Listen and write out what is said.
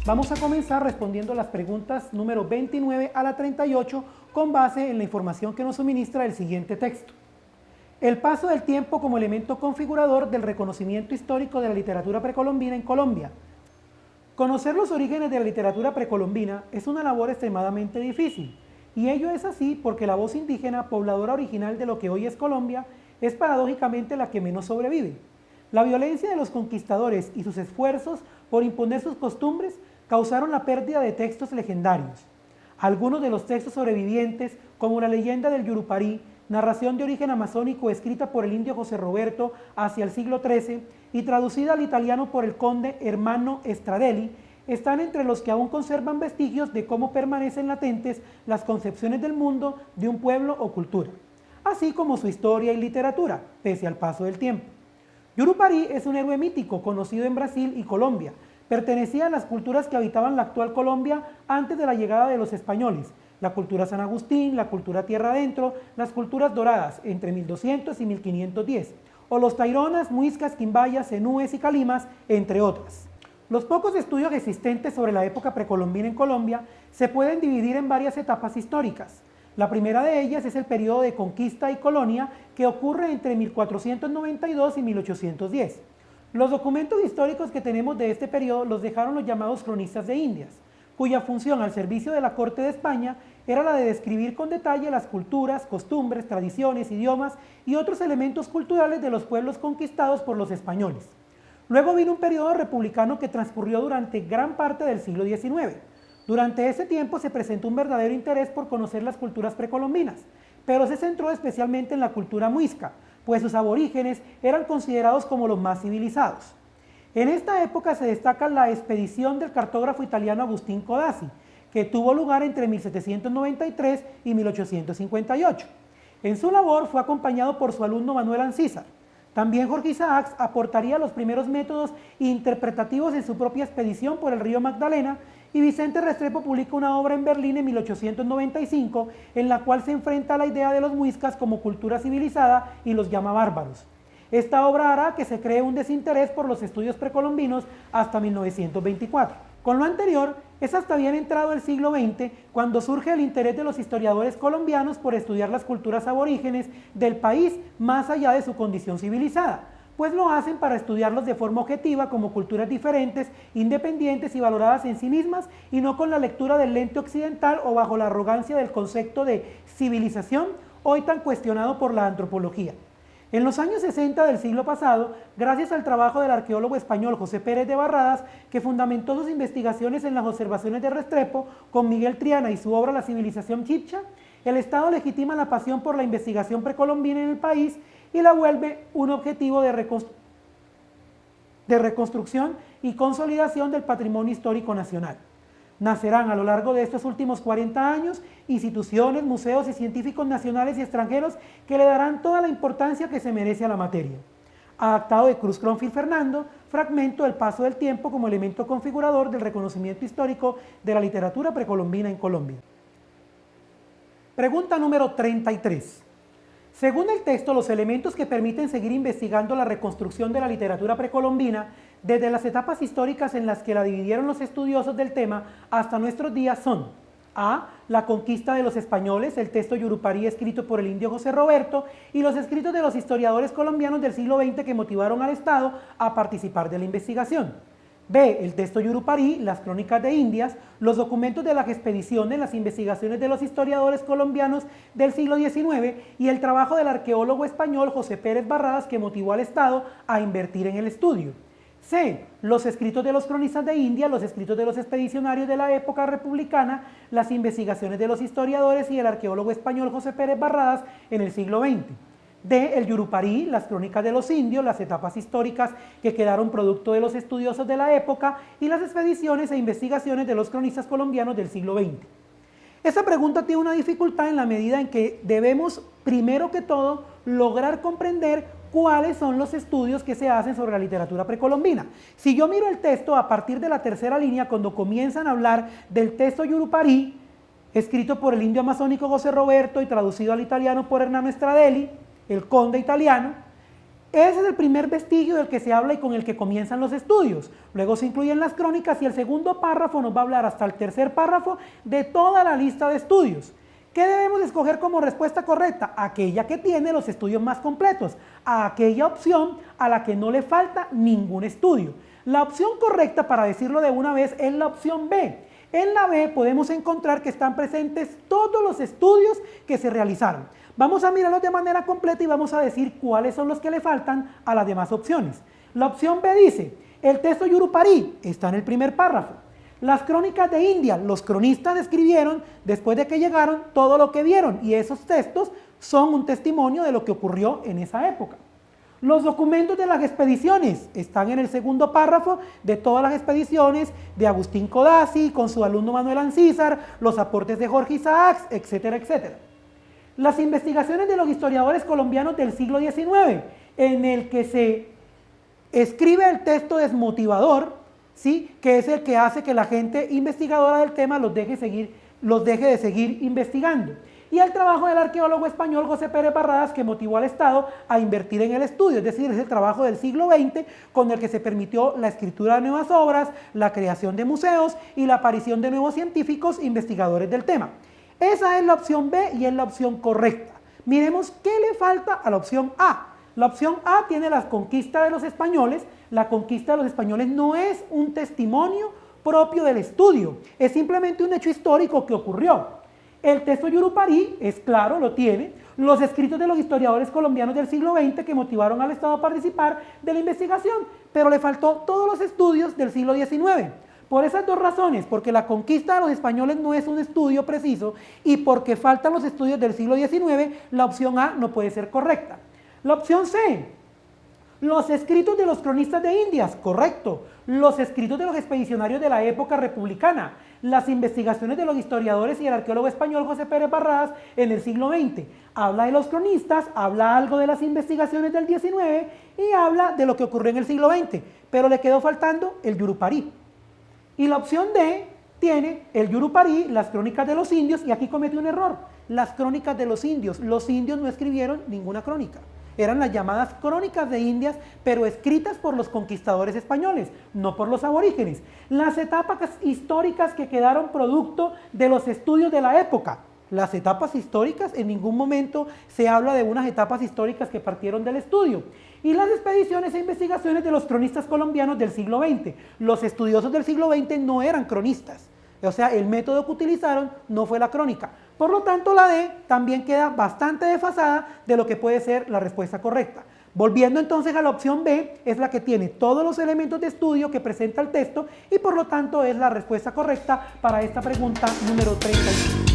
Vamos a comenzar respondiendo las preguntas número 29 a la 38 con base en la información que nos suministra el siguiente texto. El paso del tiempo como elemento configurador del reconocimiento histórico de la literatura precolombina en Colombia. Conocer los orígenes de la literatura precolombina es una labor extremadamente difícil, y ello es así porque la voz indígena, pobladora original de lo que hoy es Colombia, es paradójicamente la que menos sobrevive. La violencia de los conquistadores y sus esfuerzos por imponer sus costumbres causaron la pérdida de textos legendarios. Algunos de los textos sobrevivientes, como la leyenda del Yurupari, narración de origen amazónico escrita por el indio José Roberto hacia el siglo XIII y traducida al italiano por el conde Hermano Stradelli, están entre los que aún conservan vestigios de cómo permanecen latentes las concepciones del mundo de un pueblo o cultura, así como su historia y literatura, pese al paso del tiempo. Yurupari es un héroe mítico conocido en Brasil y Colombia. Pertenecía a las culturas que habitaban la actual Colombia antes de la llegada de los españoles, la cultura San Agustín, la cultura Tierra Adentro, las culturas doradas entre 1200 y 1510, o los taironas, muiscas, quimbayas, zenúes y calimas, entre otras. Los pocos estudios existentes sobre la época precolombina en Colombia se pueden dividir en varias etapas históricas. La primera de ellas es el periodo de conquista y colonia que ocurre entre 1492 y 1810. Los documentos históricos que tenemos de este periodo los dejaron los llamados cronistas de Indias, cuya función al servicio de la corte de España era la de describir con detalle las culturas, costumbres, tradiciones, idiomas y otros elementos culturales de los pueblos conquistados por los españoles. Luego vino un periodo republicano que transcurrió durante gran parte del siglo XIX. Durante ese tiempo se presentó un verdadero interés por conocer las culturas precolombinas, pero se centró especialmente en la cultura muisca, pues sus aborígenes eran considerados como los más civilizados. En esta época se destaca la expedición del cartógrafo italiano Agustín Codazzi, que tuvo lugar entre 1793 y 1858. En su labor fue acompañado por su alumno Manuel Ancísar. También Jorge Isaacs aportaría los primeros métodos interpretativos en su propia expedición por el río Magdalena, y Vicente Restrepo publica una obra en Berlín en 1895 en la cual se enfrenta a la idea de los muiscas como cultura civilizada y los llama bárbaros. Esta obra hará que se cree un desinterés por los estudios precolombinos hasta 1924. Con lo anterior, es hasta bien entrado el siglo XX cuando surge el interés de los historiadores colombianos por estudiar las culturas aborígenes del país más allá de su condición civilizada, pues lo hacen para estudiarlos de forma objetiva como culturas diferentes, independientes y valoradas en sí mismas, y no con la lectura del lente occidental o bajo la arrogancia del concepto de civilización, hoy tan cuestionado por la antropología. En los años 60 del siglo pasado, gracias al trabajo del arqueólogo español José Pérez de Barradas, que fundamentó sus investigaciones en las observaciones de Restrepo con Miguel Triana y su obra La civilización chibcha, el Estado legitima la pasión por la investigación precolombina en el país y la vuelve un objetivo de reconstrucción y consolidación del patrimonio histórico nacional. Nacerán a lo largo de estos últimos 40 años instituciones, museos y científicos nacionales y extranjeros que le darán toda la importancia que se merece a la materia. Adaptado de Cruz Cronfield Fernando, fragmento del paso del tiempo como elemento configurador del reconocimiento histórico de la literatura precolombina en Colombia. Pregunta número 33. Según el texto, los elementos que permiten seguir investigando la reconstrucción de la literatura precolombina desde las etapas históricas en las que la dividieron los estudiosos del tema hasta nuestros días son: A. La conquista de los españoles, el texto Yurupari escrito por el indio José Roberto y los escritos de los historiadores colombianos del siglo XX que motivaron al Estado a participar de la investigación. B. El texto Yurupari, las crónicas de Indias, los documentos de las expediciones, las investigaciones de los historiadores colombianos del siglo XIX y el trabajo del arqueólogo español José Pérez Barradas que motivó al Estado a invertir en el estudio. C. Los escritos de los cronistas de India, los escritos de los expedicionarios de la época republicana, las investigaciones de los historiadores y el arqueólogo español José Pérez Barradas en el siglo XX. D. El Yurupari, las crónicas de los indios, las etapas históricas que quedaron producto de los estudiosos de la época y las expediciones e investigaciones de los cronistas colombianos del siglo XX. Esta pregunta tiene una dificultad en la medida en que debemos, primero que todo, lograr comprender cuáles son los estudios que se hacen sobre la literatura precolombina. Si yo miro el texto a partir de la tercera línea, cuando comienzan a hablar del texto Yurupari, escrito por el indio amazónico José Roberto y traducido al italiano por Hernando Stradelli, el conde italiano. Ese es el primer vestigio del que se habla y con el que comienzan los estudios. Luego se incluyen las crónicas y el segundo párrafo nos va a hablar hasta el tercer párrafo de toda la lista de estudios. ¿Qué debemos escoger como respuesta correcta? Aquella que tiene los estudios más completos, a aquella opción a la que no le falta ningún estudio. La opción correcta, para decirlo de una vez, es la opción B. En la B podemos encontrar que están presentes todos los estudios que se realizaron. Vamos a mirarlos de manera completa y vamos a decir cuáles son los que le faltan a las demás opciones. La opción B dice, el texto Yurupari está en el primer párrafo. Las crónicas de India, los cronistas escribieron después de que llegaron todo lo que vieron y esos textos son un testimonio de lo que ocurrió en esa época. Los documentos de las expediciones están en el segundo párrafo de todas las expediciones de Agustín Codazzi con su alumno Manuel Ancísar, los aportes de Jorge Isaacs, etcétera, etcétera. Las investigaciones de los historiadores colombianos del siglo XIX, en el que se escribe el texto desmotivador, ¿sí?, que es el que hace que la gente investigadora del tema los deje de seguir investigando. Y el trabajo del arqueólogo español José Pérez Barradas, que motivó al Estado a invertir en el estudio, es decir, es el trabajo del siglo XX con el que se permitió la escritura de nuevas obras, la creación de museos y la aparición de nuevos científicos investigadores del tema. Esa es la opción B y es la opción correcta. Miremos qué le falta a la opción A. La opción A tiene la conquista de los españoles. La conquista de los españoles no es un testimonio propio del estudio, es simplemente un hecho histórico que ocurrió. El texto Yurupari es claro, lo tiene. Los escritos de los historiadores colombianos del siglo XX que motivaron al Estado a participar de la investigación, pero le faltó todos los estudios del siglo XIX. Por esas dos razones, porque la conquista de los españoles no es un estudio preciso y porque faltan los estudios del siglo XIX, la opción A no puede ser correcta. La opción C, los escritos de los cronistas de Indias, correcto. Los escritos de los expedicionarios de la época republicana, las investigaciones de los historiadores y el arqueólogo español José Pérez Barradas en el siglo XX. Habla de los cronistas, habla algo de las investigaciones del XIX y habla de lo que ocurrió en el siglo XX, pero le quedó faltando el Yurupari. Y la opción D tiene el Yurupari, las crónicas de los indios, y aquí comete un error. Las crónicas de los indios no escribieron ninguna crónica. Eran las llamadas crónicas de Indias, pero escritas por los conquistadores españoles, no por los aborígenes. Las etapas históricas que quedaron producto de los estudios de la época. Las etapas históricas, en ningún momento se habla de unas etapas históricas que partieron del estudio. Y las expediciones e investigaciones de los cronistas colombianos del siglo XX. Los estudiosos del siglo XX no eran cronistas. O sea, el método que utilizaron no fue la crónica. Por lo tanto, la D también queda bastante desfasada de lo que puede ser la respuesta correcta. Volviendo entonces a la opción B, es la que tiene todos los elementos de estudio que presenta el texto y por lo tanto es la respuesta correcta para esta pregunta número 35.